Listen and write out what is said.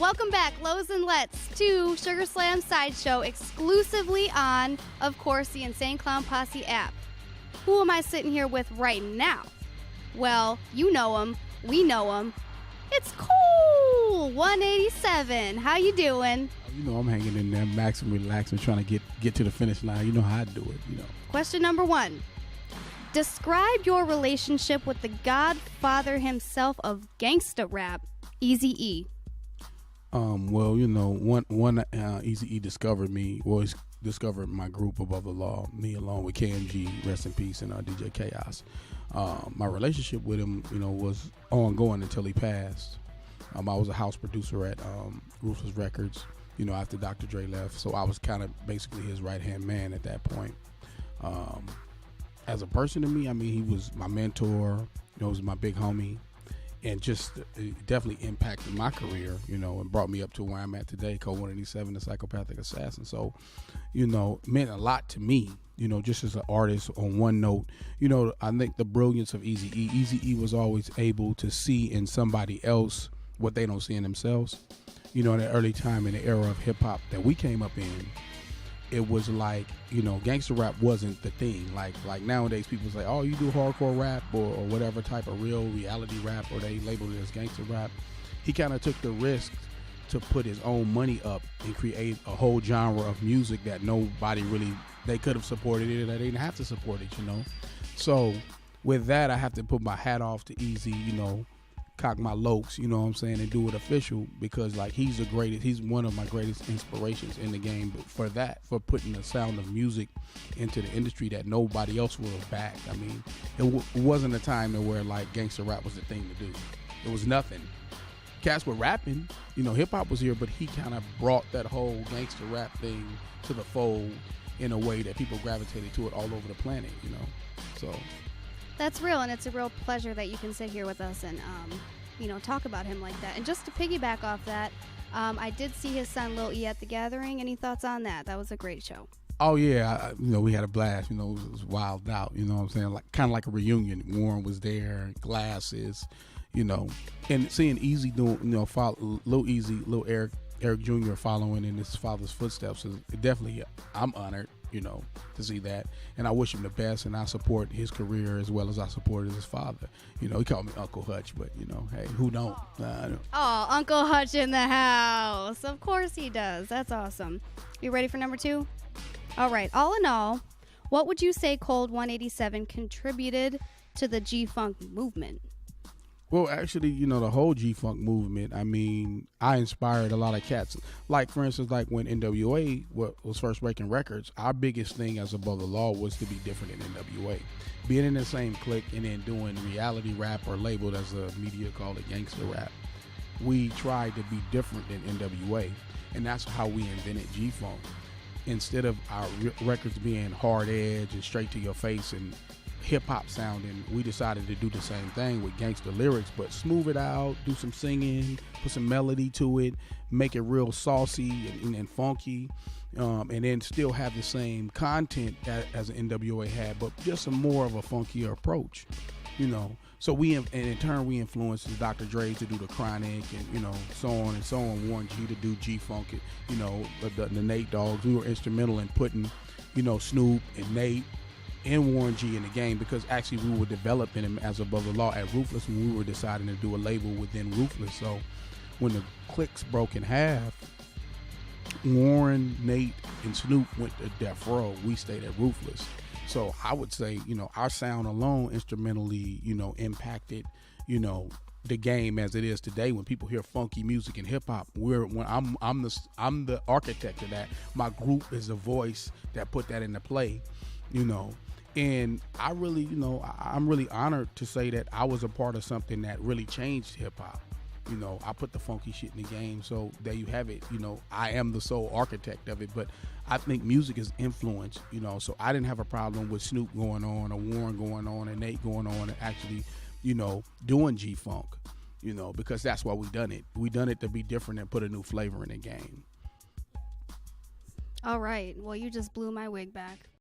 Welcome back, Lows and Let's, to Sugar Slam Sideshow, exclusively on, of course, the Insane Clown Posse app. Who am I sitting here with right now? Well, you know him. We know him. It's Cool 187. How you doing? You know I'm hanging in there, maxing, relaxing, trying to get to the finish line. You know how I do it, Question number 1. Describe your relationship with the godfather himself of gangsta rap, Eazy-E. Well, one Eazy-E discovered me. Well, he discovered my group Above the Law, me along with KMG, rest in peace, and DJ Chaos. My relationship with him, was ongoing until he passed. I was a house producer at Ruthless Records, after Dr. Dre left. So I was kind of basically his right-hand man at that point. As a person to me, he was my mentor, he was my big homie, and just definitely impacted my career, and brought me up to where I'm at today, Code 187, the Psychopathic Assassin. So, meant a lot to me, just as an artist. On one note, I think the brilliance of Eazy-E was always able to see in somebody else what they don't see in themselves. In the early time, in the era of hip-hop that we came up in, it was like, gangster rap wasn't the thing. Like nowadays people say, oh, you do hardcore rap or whatever type of real reality rap, or they labeled it as gangster rap. He kind of took the risk to put his own money up and create a whole genre of music that nobody really, they could have supported it, or they didn't have to support it, So with that, I have to put my hat off to Easy, cock my lokes, and do it official, because he's the greatest, he's one of my greatest inspirations in the game. But for putting the sound of music into the industry that nobody else would have backed. It wasn't a time where gangster rap was the thing to do. It was nothing. Cats were rapping, hip hop was here, but he kind of brought that whole gangster rap thing to the fold in a way that people gravitated to it all over the planet, so. That's real, and it's a real pleasure that you can sit here with us and, talk about him like that. And just to piggyback off that, I did see his son Lil E at the gathering. Any thoughts on that? That was a great show. Oh yeah, we had a blast. It was wild out. Kind of like a reunion. Warren was there, Glasses, and seeing Easy doing, Lil Easy, Lil Eric Jr. following in his father's footsteps is definitely. I'm honored, to see that, and I wish him the best, and I support his career as well as I supported his father. He called me Uncle Hutch, but hey, who don't? Oh, Uncle Hutch in the house. Of course he does. That's awesome. You ready for number 2? All right. All in all, what would you say Cold 187 contributed to the G-Funk movement? Well, actually, the whole G-Funk movement, I inspired a lot of cats. For instance, when NWA was first breaking records, our biggest thing as Above the Law was to be different than NWA. Being in the same clique and then doing reality rap, or labeled as the media called it gangster rap, we tried to be different than NWA, and that's how we invented G-Funk. Instead of our records being hard edge and straight to your face and hip-hop sounding, we decided to do the same thing with gangster lyrics, but smooth it out, do some singing, put some melody to it, make it real saucy and funky, and then still have the same content as an NWA had, but just a more of a funkier approach, So in turn we influenced Dr. Dre to do the Chronic, and so on and so on. Warren G to do G-Funk, the Nate Dogs. We were instrumental in putting, Snoop and Nate and Warren G in the game, because actually we were developing him as Above the Law at Ruthless when we were deciding to do a label within Ruthless. So when the cliques broke in half, Warren, Nate, and Snoop went to Death Row. We stayed at Ruthless. So I would say, our sound alone instrumentally, impacted, the game as it is today. When people hear funky music and hip hop, I'm the architect of that. My group is the voice that put that into play, And I really, I'm really honored to say that I was a part of something that really changed hip hop. I put the funky shit in the game, so there you have it. I am the sole architect of it, but I think music is influence, so I didn't have a problem with Snoop going on, or Warren going on, and Nate going on, and actually, doing G-Funk, because that's why we done it. We done it to be different and put a new flavor in the game. All right. Well, you just blew my wig back.